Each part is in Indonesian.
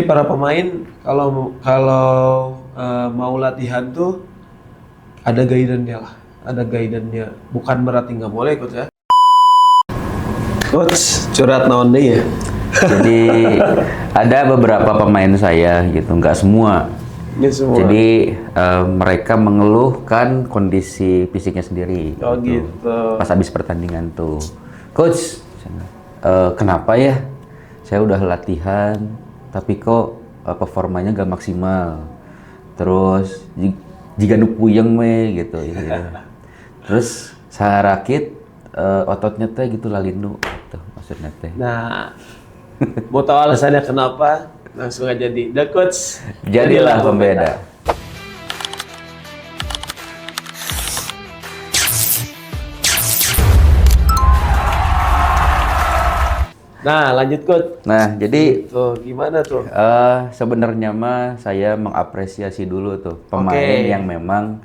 Para pemain kalau kalau mau latihan tuh ada guidance-nya lah, ada guidance-nya. Bukan berarti nggak boleh coach ya. Coach, curhat naon deh ya. Jadi ada beberapa pemain saya gitu, nggak semua. Ini semua. Jadi mereka mengeluhkan kondisi fisiknya sendiri. Oh gitu. Pas habis pertandingan tuh, coach, kenapa ya? Saya udah latihan, tapi kok performanya gak maksimal. Terus jika nu puyeng we gitu. Ya. Terus saya rakit ototnya teh gitu lalinu, gitu maksudnya teh. Nah, mau tahu alasannya kenapa? Langsung aja di The Coach. Jadilah pembeda. Nah, lanjut Coach. Nah, jadi Tuh, gimana tuh? sebenarnya mah saya mengapresiasi dulu tuh pemain yang memang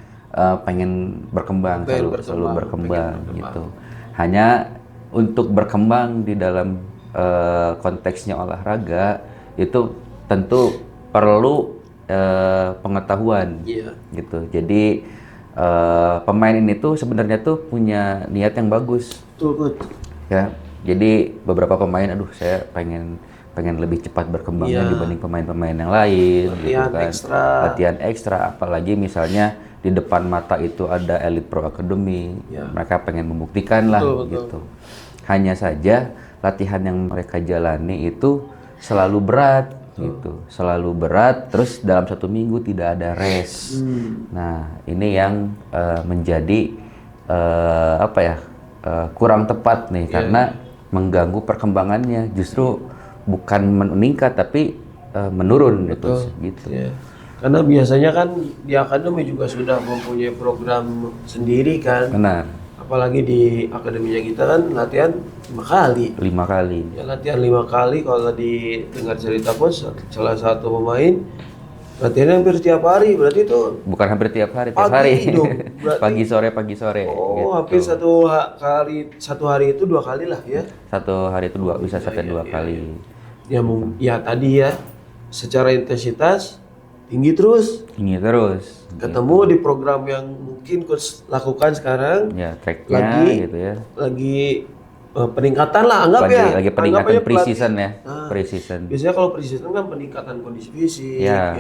pengen berkembang, selalu berkembang gitu. Hanya untuk berkembang di dalam konteksnya olahraga itu tentu perlu pengetahuan gitu. Jadi pemain ini tuh sebenarnya tuh punya niat yang bagus. Tuh, Coach. Ya. Jadi beberapa pemain, aduh saya pengen lebih cepat berkembangnya dibanding pemain-pemain yang lain, Latihan gitu kan. ekstra. Latihan ekstra, apalagi misalnya di depan mata itu ada Elite Pro Academy, mereka pengen membuktikan lah, gitu. Hanya saja latihan yang mereka jalani itu selalu berat, gitu, selalu berat. Terus dalam 1 minggu tidak ada rest. Nah, ini yang menjadi kurang tepat nih, karena mengganggu perkembangannya, justru bukan meningkat tapi menurun gitu. Karena biasanya kan di akademi juga sudah mempunyai program sendiri kan. Benar. Apalagi di akademinya kita kan latihan 5 kali. 5 kali. Ya, latihan 5 kali. Kalau didengar cerita Coach, salah satu pemain latihannya hampir tiap hari, berarti itu bukan hampir tiap hari, tiap pagi hari. dong, berarti. pagi sore. Oh, gitu. hampir satu hari itu 2 kali lah ya. Satu hari itu bisa sampai 2 kali. Ya tadi ya, secara intensitas tinggi terus. Ketemu di program yang mungkin Coach lakukan sekarang. Ya, tracknya gitu ya. Lagi peningkatan lah, lagi peningkatan pre-season ya. Pre-season. Biasanya kalau pre-season kan peningkatan kondisi fisik, yang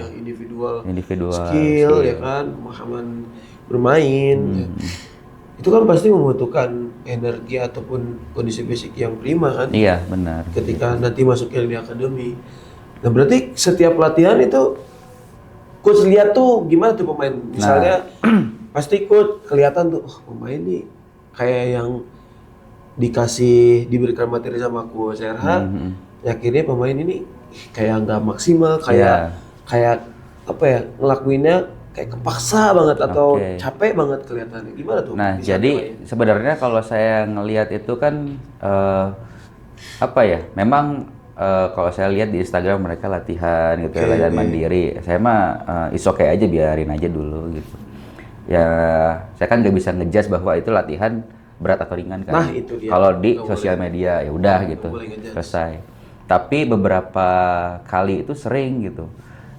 individual skill ya kan, pemahaman bermain. Itu kan pasti membutuhkan energi ataupun kondisi fisik yang prima kan. Iya, benar. Ketika nanti masuknya di akademi. Nah, berarti setiap latihan itu coach lihat tuh gimana tuh pemain. Misalnya pasti coach kelihatan tuh, pemain nih kayak yang diberikan materi sama coach RH, akhirnya pemain ini kayak nggak maksimal, kayak apa ya, ngelakuinnya kayak kepaksa banget atau capek banget kelihatannya. Gimana tuh? Nah, jadi sebenarnya kalau saya ngelihat itu kan memang kalau saya lihat di Instagram mereka latihan gitu, latihan mandiri. Saya mah is okay aja, biarin aja dulu gitu. Ya, saya kan nggak bisa ngejudge bahwa itu latihan berat atau ringan kan. Nah, itu dia. Kalau di sosial media ya udah gitu, selesai. Tapi beberapa kali itu sering gitu.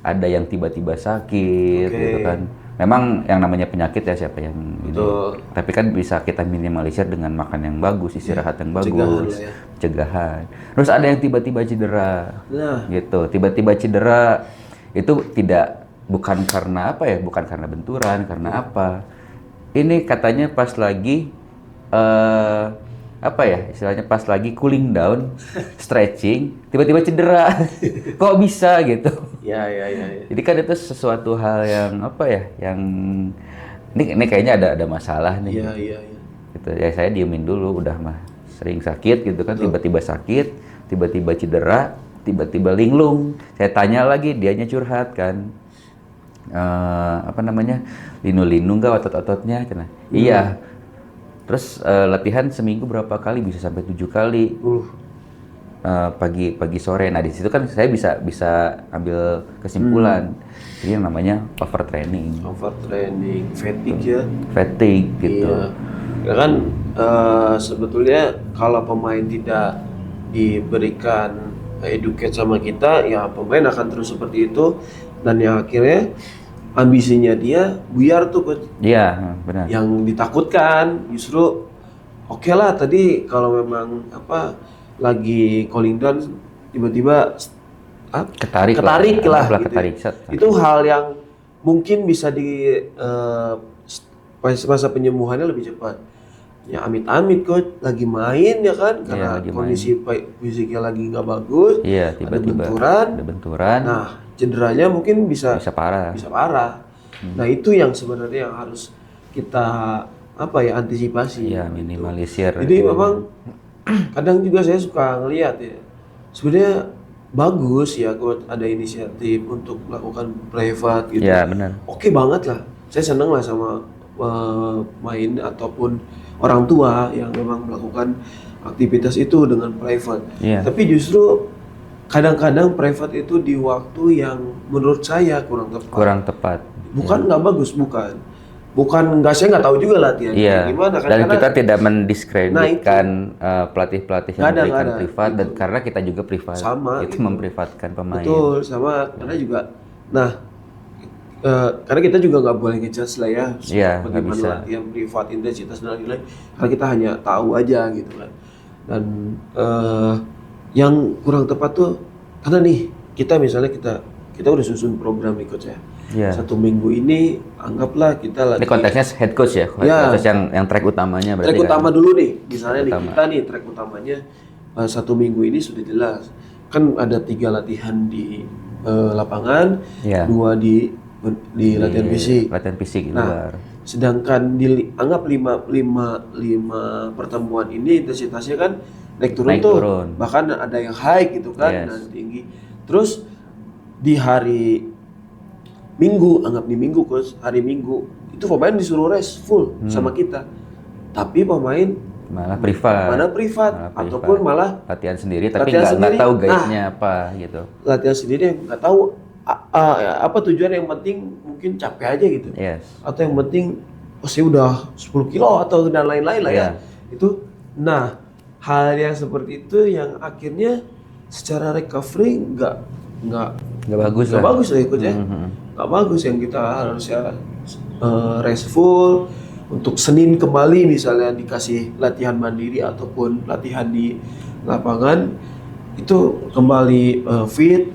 Ada yang tiba-tiba sakit gitu kan. Memang yang namanya penyakit ya siapa yang ini. Tapi kan bisa kita minimalisir dengan makan yang bagus, istirahat yang bagus, pencegahan. Terus ada yang tiba-tiba cedera. Gitu. Tiba-tiba cedera itu bukan karena bukan karena benturan, karena apa. Ini katanya pas lagi istilahnya pas lagi cooling down, stretching, tiba-tiba cedera. Kok bisa gitu? Ya. Jadi kan itu sesuatu hal yang yang ini kayaknya ada masalah nih. Iya. Gitu. Ya saya diemin dulu, udah mah sering sakit gitu kan, tiba-tiba sakit, tiba-tiba cedera, tiba-tiba linglung. Saya tanya lagi, dianya curhat kan. Linu-linu nggak otot-ototnya? Iya. Terus latihan seminggu berapa kali? Bisa sampai 7 kali. Pagi sore. Nah, di situ kan saya bisa ambil kesimpulan. Jadi yang namanya overtraining, fatigue ya. Fatigue gitu. Iya. Ya kan sebetulnya kalau pemain tidak diberikan educate sama kita, ya pemain akan terus seperti itu, dan yang akhirnya ambisinya dia buyar tuh Coach. Iya, benar. Yang ditakutkan justru oke lah tadi kalau memang lagi calling down tiba-tiba ketarik lah gitu. Ketarik. Itu hal yang mungkin bisa di masa penyembuhannya lebih cepat. Ya amit-amit Coach lagi main ya kan, karena kondisi fisiknya lagi nggak bagus. Iya, tiba-tiba ada benturan. Nah, cederanya mungkin bisa parah. Nah, itu yang sebenarnya yang harus kita antisipasi. Iya, minimalisir. Jadi memang kadang juga saya suka ngelihat ya. Sebenarnya bagus ya Coach ada inisiatif untuk melakukan private gitu. Iya, benar. Oke banget lah. Saya seneng lah sama main ataupun orang tua yang memang melakukan aktivitas itu dengan private. Yeah. Tapi justru kadang-kadang private itu di waktu yang menurut saya kurang tepat. Bukan nggak bagus, bukan saya nggak tahu juga latihannya gimana kan. Dan kita tidak mendiskreditkan pelatih-pelatih yang memberikan privat gitu. Dan karena kita juga privat sama itu memprivatkan pemain. Betul, sama karena juga karena kita juga nggak boleh ngejudge lah ya bagaimana latihan privat, intensitas dan lain-lain, karena kita hanya tahu aja gitu kan. Dan yang kurang tepat tuh karena nih kita misalnya kita udah susun program nih Coach ya. 1 minggu ini anggaplah kita lagi. Ini konteksnya head coach ya, coach yang track utamanya berarti. Track utama dulu nih, misalnya kita nih track utamanya 1 minggu ini sudah jelas. Kan ada 3 latihan di lapangan, 2 di latihan fisik. Latihan fisik di luar. Sedangkan anggap 5 pertemuan ini intensitasnya kan naik turun. Bahkan ada yang high gitu kan, dan tinggi. Terus di hari Minggu, anggap di Minggu Coach, hari Minggu itu pemain disuruh rest full sama kita. Tapi pemain malah privat. Ataupun malah latihan sendiri tapi nggak tahu guide-nya apa gitu. Latihan sendiri nggak tahu apa tujuan, yang penting mungkin capek aja gitu. Atau yang penting saya udah 10 kilo atau dan lain-lain lah ya. Itu hal yang seperti itu yang akhirnya secara recovery nggak bagus lah ya Coach ya. Nggak bagus, yang kita harusnya restful untuk Senin kembali misalnya dikasih latihan mandiri ataupun latihan di lapangan itu kembali fit,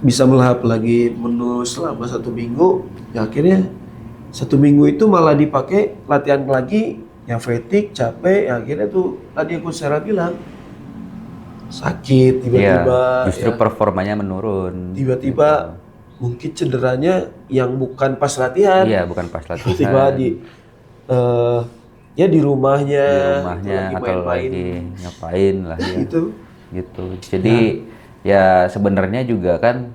bisa melahap lagi menu selama 1 minggu. Ya akhirnya 1 minggu itu malah dipakai latihan lagi yang fatigue, capek, ya akhirnya tuh tadi aku Sarah bilang sakit tiba-tiba. Justru performanya menurun. Tiba-tiba mungkin cederanya yang bukan pas latihan. Bukan pas latihan. Tiba-tiba di rumahnya atau lagi ngapain lah ya. Gitu. Jadi ya sebenarnya juga kan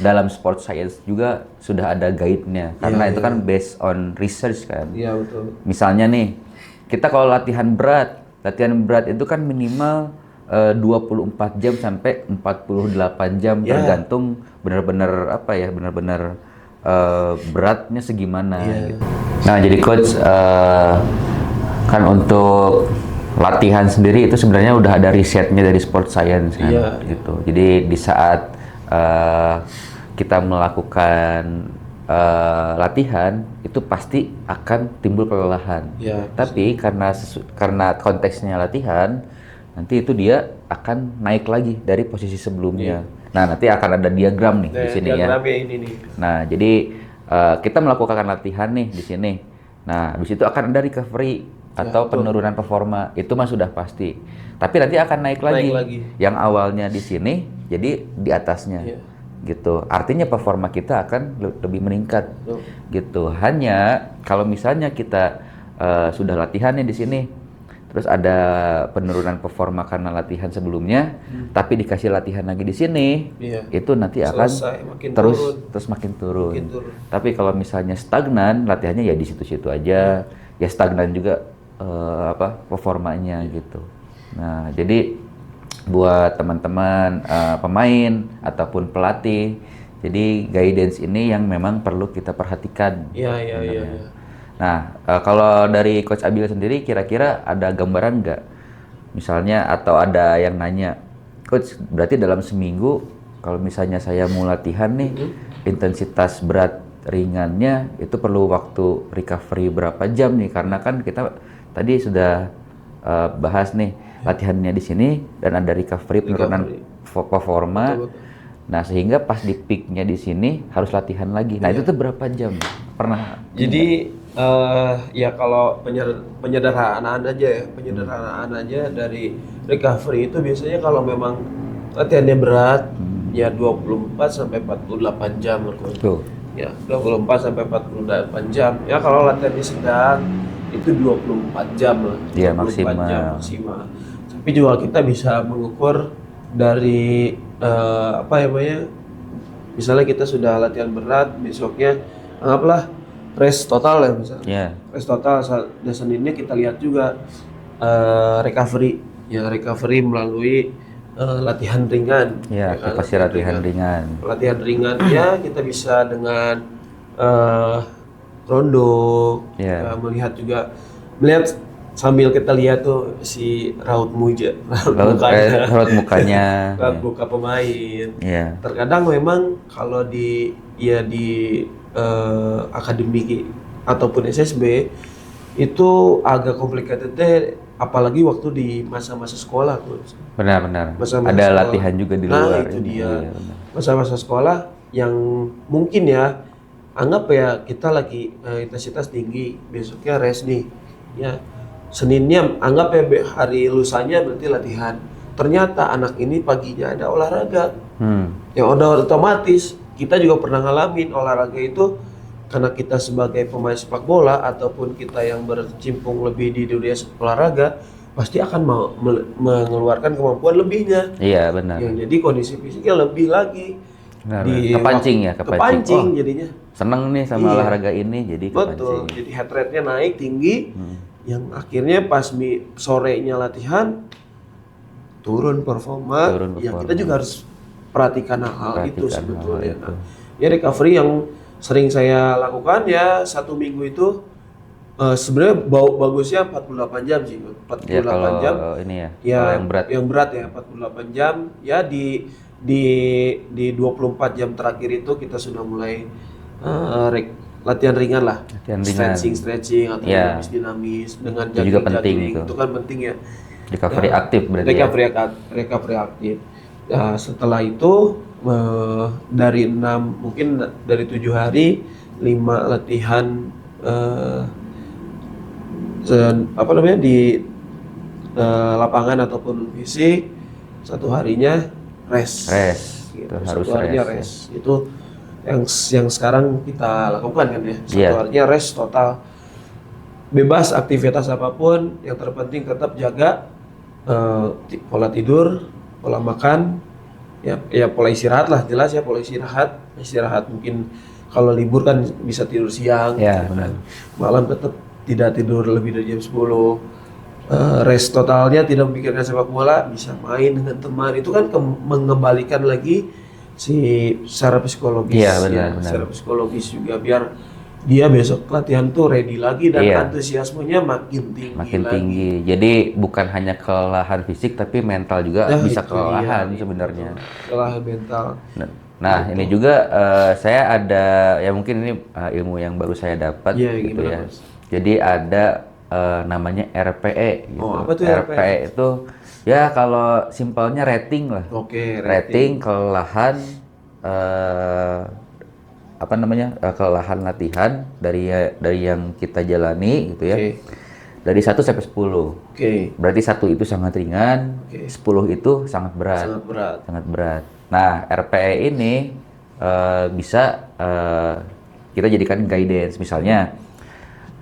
dalam sport science juga sudah ada guide-nya karena itu kan based on research kan. Iya, betul. Misalnya nih, kita kalau latihan berat itu kan minimal 24 jam sampai 48 jam tergantung benar-benar beratnya segimana gitu. Nah, jadi coach kan untuk latihan sendiri itu sebenarnya udah ada risetnya dari sport science kan gitu. Jadi di saat kita melakukan latihan itu pasti akan timbul kelelahan. Tapi karena konteksnya latihan, nanti itu dia akan naik lagi dari posisi sebelumnya. Nah, nanti akan ada diagram nih di sini ya. Ini nih. Nah, jadi kita melakukan latihan nih di sini. Nah, habis itu akan ada recovery atau penurunan performa. Itu mah sudah pasti. Tapi nanti akan naik lagi. Yang awalnya di sini jadi di atasnya. Gitu. Artinya performa kita akan lebih meningkat. Gitu. Hanya kalau misalnya kita sudah latihannya di sini, terus ada penurunan performa karena latihan sebelumnya, tapi dikasih latihan lagi di sini, itu nanti akan terus makin turun. Tapi kalau misalnya stagnan, latihannya ya di situ-situ aja, ya stagnan juga performanya gitu. Nah, jadi buat teman-teman pemain ataupun pelatih, jadi guidance ini yang memang perlu kita perhatikan. Iya. Nah, kalau dari Coach Abil sendiri kira-kira ada gambaran nggak? Misalnya atau ada yang nanya, Coach, berarti dalam seminggu kalau misalnya saya mau latihan nih, intensitas berat ringannya itu perlu waktu recovery berapa jam nih? Karena kan kita tadi sudah bahas nih latihannya di sini dan ada recovery penurunan performa. Betul. Nah, sehingga pas di peaknya di sini harus latihan lagi. Nah, itu tuh berapa jam? Pernah? Jadi ya kalau penyederhanaan aja dari recovery itu biasanya kalau memang latihannya berat ya 24 sampai 48 jam Coach. Ya, 24 sampai 48 jam. Ya kalau latihannya sedang itu 24 jam lah. Iya, 24 jam maksimal. Tapi juga kita bisa mengukur dari misalnya kita sudah latihan berat, besoknya anggaplah rest total ya misalnya. Yeah. Rest total, dan Seninnya kita lihat juga recovery melalui latihan ringan. Ya, kan? pasti latihan ringan. Latihan ringan ya kita bisa dengan rondo, melihat sambil kita lihat tuh si raut mukanya, raut muka pemain. Yeah. Terkadang memang kalau di akademi ataupun SSB itu agak complicated deh, apalagi waktu di masa-masa sekolah tuh. Benar-benar. Ada sekolah. latihan juga di luar. Nah, itu dia. Masa-masa sekolah yang mungkin ya anggap ya kita lagi intensitas tinggi, besoknya rest nih. Ya. Seninnya anggap ya hari lusanya berarti latihan. Ternyata anak ini paginya ada olahraga. Yang udah otomatis kita juga pernah ngalamin olahraga itu karena kita sebagai pemain sepak bola ataupun kita yang berkecimpung lebih di dunia olahraga pasti akan mengeluarkan kemampuan lebihnya. Iya, benar. Ya, jadi kondisi fisiknya lebih lagi. Kepancing jadinya. Seneng nih sama olahraga ini jadi kepancing. Betul. Jadi heart rate-nya naik tinggi. Yang akhirnya pas sorenya latihan turun performa. Ya kita juga harus perhatikan hal itu sebetulnya. Ya recovery yang sering saya lakukan ya 1 minggu itu sebenarnya bagusnya 48 jam sih. 48 ya, kalau jam. Ini ya kalau yang berat ya 48 jam ya di 24 jam terakhir itu kita sudah mulai latihan ringan lah, stretching atau dinamis dengan jogging itu kan penting ya. Recovery aktif berarti. Recovery aktif. Nah, setelah itu dari 7 hari 5 latihan di lapangan ataupun fisik, 1 harinya rest. Gitu. Harus rest. Itu yang sekarang kita lakukan kan ya. 1 harinya rest total. Bebas aktivitas apapun, yang terpenting tetap jaga pola tidur, pola makan, ya pola istirahat lah, jelas ya pola istirahat mungkin kalau libur kan bisa tidur siang, benar. Malam tetap tidak tidur lebih dari jam 10. Rest totalnya, tidak memikirkan sepak bola, bisa main dengan teman, itu kan mengembalikan lagi secara psikologis. Benar. Secara psikologis juga biar dia besok latihan tuh ready lagi dan antusiasmenya makin tinggi. Jadi bukan hanya kelelahan fisik tapi mental juga bisa kelelahan sebenarnya. Kelelahan mental. Nah, ini juga saya ada ya mungkin ini ilmu yang baru saya dapat gitu ya. Mas? Jadi ada namanya RPE gitu. Apa tuh RPE itu ya kalau simpelnya rating lah. Rating kelelahan kelelahan latihan dari yang kita jalani gitu ya. Dari 1 sampai 10. Berarti 1 itu sangat ringan, 10 itu sangat berat. Sangat berat. Nah, RPE ini bisa kita jadikan guidance. Misalnya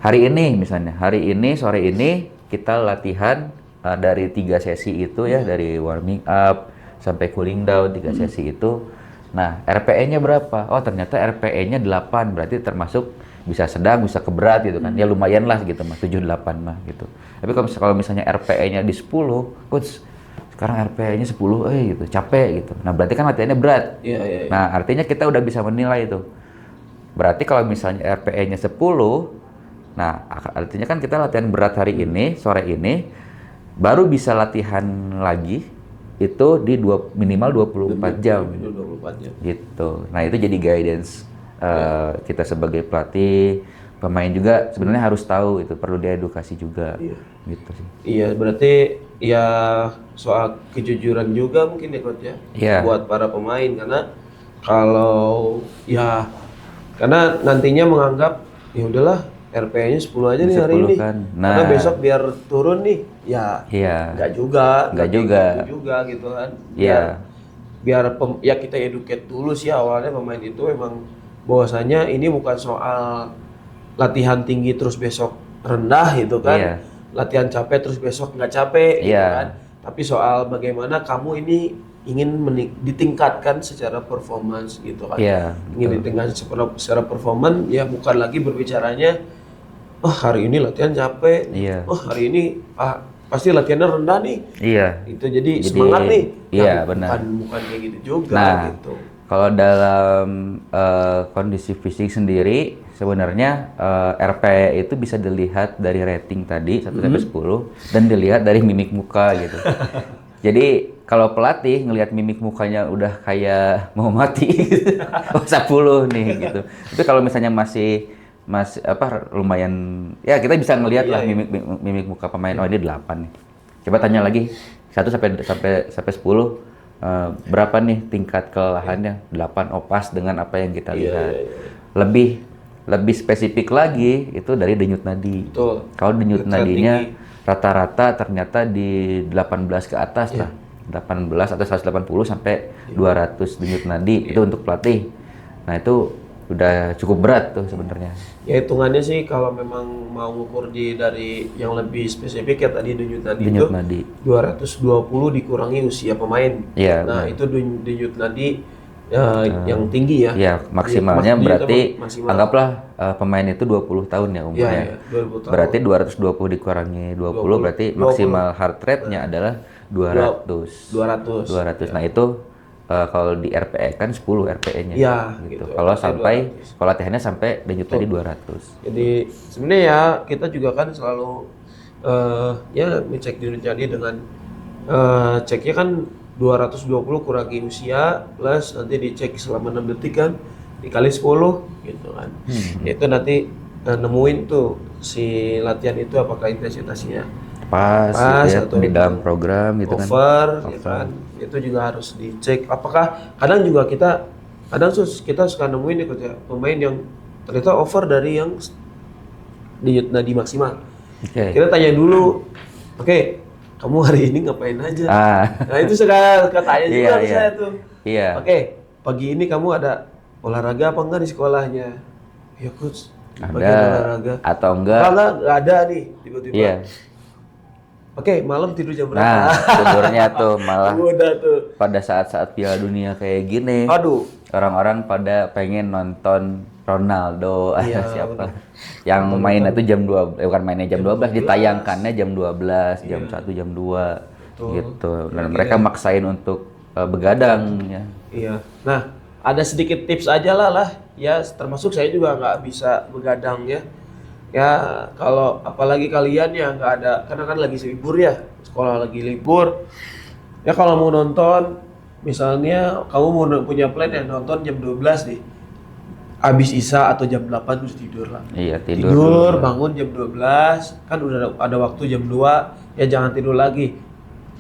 hari ini sore ini kita latihan dari 3 sesi itu ya, dari warming up sampai cooling down 3 sesi itu. Nah, RPE-nya berapa? Oh, ternyata RPE-nya 8, berarti termasuk bisa sedang, bisa keberat gitu kan. Ya lumayan lah gitu mah, 7-8 mah gitu. Tapi kalau misalnya RPE-nya di 10, coach, sekarang RPE-nya 10, gitu, capek gitu. Nah, berarti kan latihannya berat. Nah, artinya kita udah bisa menilai itu. Berarti kalau misalnya RPE-nya 10, nah artinya kan kita latihan berat hari ini, sore ini, baru bisa latihan lagi itu di minimal 24 jam. Minimal 24 jam. Gitu. Nah, itu jadi guidance kita sebagai pelatih, pemain juga sebenarnya harus tahu itu, perlu diedukasi juga. Gitu sih. Iya, berarti ya soal kejujuran juga mungkin ya coach ya. Buat para pemain, karena kalau ya karena nantinya menganggap ya udahlah RPE-nya 10 aja nih hari ini. Kan. Nah, karena besok biar turun nih. Ya. Enggak juga. Gitu juga gitu kan. Biar ya kita educate dulu sih awalnya pemain itu emang bahwasanya ini bukan soal latihan tinggi terus besok rendah gitu kan. Latihan capek terus besok nggak capek gitu kan. Tapi soal bagaimana kamu ini ingin ditingkatkan secara performance gitu kan. Ingin ditingkatkan secara performance, ya bukan lagi berbicaranya hari ini latihan capek. Hari ini pasti latihannya rendah nih. Itu jadi semangat nih. Benar. Bukan kayak gitu juga gitu. Kalau dalam kondisi fisik sendiri sebenarnya RPE itu bisa dilihat dari rating tadi 1 sampai 10 dan dilihat dari mimik muka gitu. Jadi kalau pelatih ngelihat mimik mukanya udah kayak mau mati, 10 nih gitu. Tapi kalau misalnya masih lumayan, ya kita bisa ngelihat lah mimik muka pemain. Oh, ini 8 nih. Coba tanya lagi 1 sampai 10, berapa nih tingkat kelelahannya? 8. Oh, pas dengan apa yang kita lihat. Lebih spesifik lagi itu dari denyut nadi. Kalau denyut nadinya rata-rata ternyata di 18 ke atas lah. 18 atau 180 sampai 200 denyut nadi itu untuk pelatih. Nah, itu udah cukup berat tuh sebenarnya. Ya hitungannya sih kalau memang mau ngukur dari yang lebih spesifik ya tadi denyut nadi 220 dikurangi usia pemain. Nah, itu denyut nadi yang tinggi ya. Maksimalnya berarti anggaplah pemain itu 20 tahun ya umurnya. 20 tahun. Berarti 220 dikurangi 20 berarti maksimal heart rate-nya adalah 200. Nah, itu kalau di RPE kan 10 RPE-nya. Gitu. Kalau latihannya sampai denyut nadi 200. Jadi sebenarnya ya kita juga kan selalu ngecek denyut nadi dengan ceknya kan 220 kurangi usia plus nanti dicek selama 6 detik kan dikali 10 gitu kan. Itu nanti nemuin tuh si latihan itu apakah intensitasnya pas gitu ya, atau di dalam program gitu kan. Over. Ya kan. Itu juga harus dicek. Apakah kadang kita suka nemuin ya pemain yang ternyata over dari yang denyut nadi maksimal. Kita tanya dulu. Kamu hari ini ngapain aja? Nah, itu suka tanya juga saya tuh. Pagi ini kamu ada olahraga apa enggak di sekolahnya? Ya coach, ada olahraga. Atau enggak? Enggak ada nih tiba-tiba. Malam tidur jam berapa? Nah, tidurnya tuh malah udah tuh. Pada saat-saat Piala Dunia kayak gini. Aduh. Orang-orang pada pengen nonton Ronaldo, siapa? Yang mainnya tuh jam 12, bukan mainnya jam 12, ditayangkannya jam 12, jam 1, jam 2. Gitu. Dan mereka maksain untuk begadang ya. Nah, ada sedikit tips aja lah. Ya, termasuk saya juga nggak bisa begadang ya. Ya, kalau apalagi kalian ya nggak ada, karena kan lagi libur ya, sekolah lagi libur. Ya kalau mau nonton, misalnya kamu mau punya plan ya nonton jam 12 nih. Habis Isya atau jam 8 terus tidur lah. Tidur bangun jam 12, kan udah ada waktu jam 2, ya jangan tidur lagi.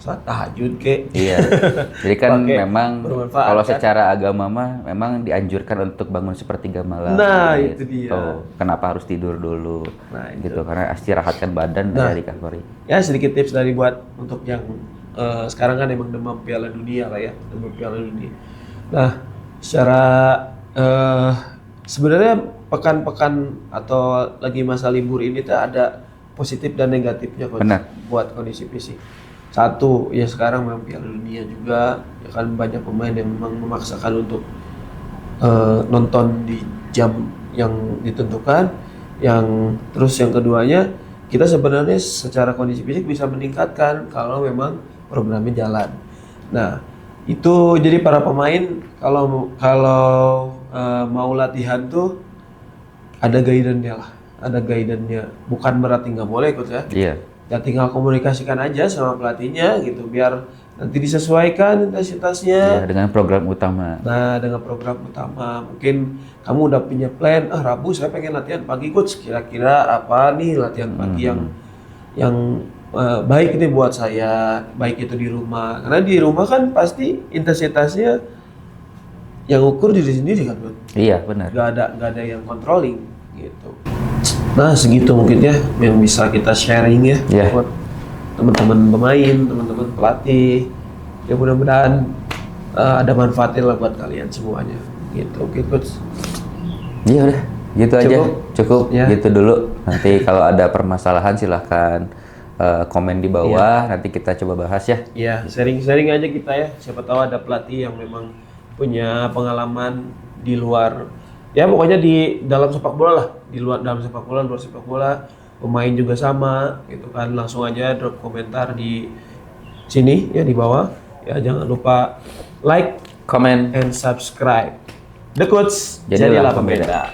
Saat tahajud Jadi kan memang kalau secara agama mah memang dianjurkan untuk bangun sepertiga malam. Nah, itu dia. Kenapa harus tidur dulu? Gitu, karena istirahatkan badan dari recovery. Ya sedikit tips untuk yang sekarang kan emang demam Piala Dunia lah ya, demam Piala Dunia. Nah, secara sebenarnya pekan-pekan atau lagi masa libur ini tuh ada positif dan negatifnya buat kondisi fisik. Satu, ya sekarang memang Piala Dunia juga, ya kan banyak pemain yang memang memaksakan untuk nonton di jam yang ditentukan. Terus yang keduanya, kita sebenarnya secara kondisi fisik bisa meningkatkan kalau memang programnya jalan. Nah, itu jadi para pemain kalau mau latihan tuh ada guidance-nya lah, bukan berarti nggak boleh ikut ya. Ya tinggal komunikasikan aja sama pelatihnya gitu biar nanti disesuaikan intensitasnya. Ya, dengan program utama. Nah, dengan program utama, mungkin kamu udah punya plan, Rabu saya pengen latihan pagi coach, kira-kira apa nih latihan pagi yang baik nih buat saya, baik itu di rumah. Karena di rumah kan pasti intensitasnya yang ukur diri sendiri kan, Bud? Iya, benar. Gak ada yang controlling gitu. Nah, segitu mungkin ya yang bisa kita sharing ya buat teman-teman pemain, teman-teman pelatih. Ya mudah-mudahan ada manfaatnya lah buat kalian semuanya. Gitu. Oke, coach. Iya udah, gitu aja. Cukup ya. Gitu dulu. Nanti kalau ada permasalahan silahkan komen di bawah, nanti kita coba bahas ya. Iya, sharing-sharing aja kita ya. Siapa tahu ada pelatih yang memang punya pengalaman di luar, ya pokoknya di dalam sepak bola lah, dalam sepak bola, luar sepak bola, pemain juga sama, gitu kan. Langsung aja drop komentar di sini ya di bawah. Ya jangan lupa like, comment, and subscribe. The Coach, jadilah pembeda.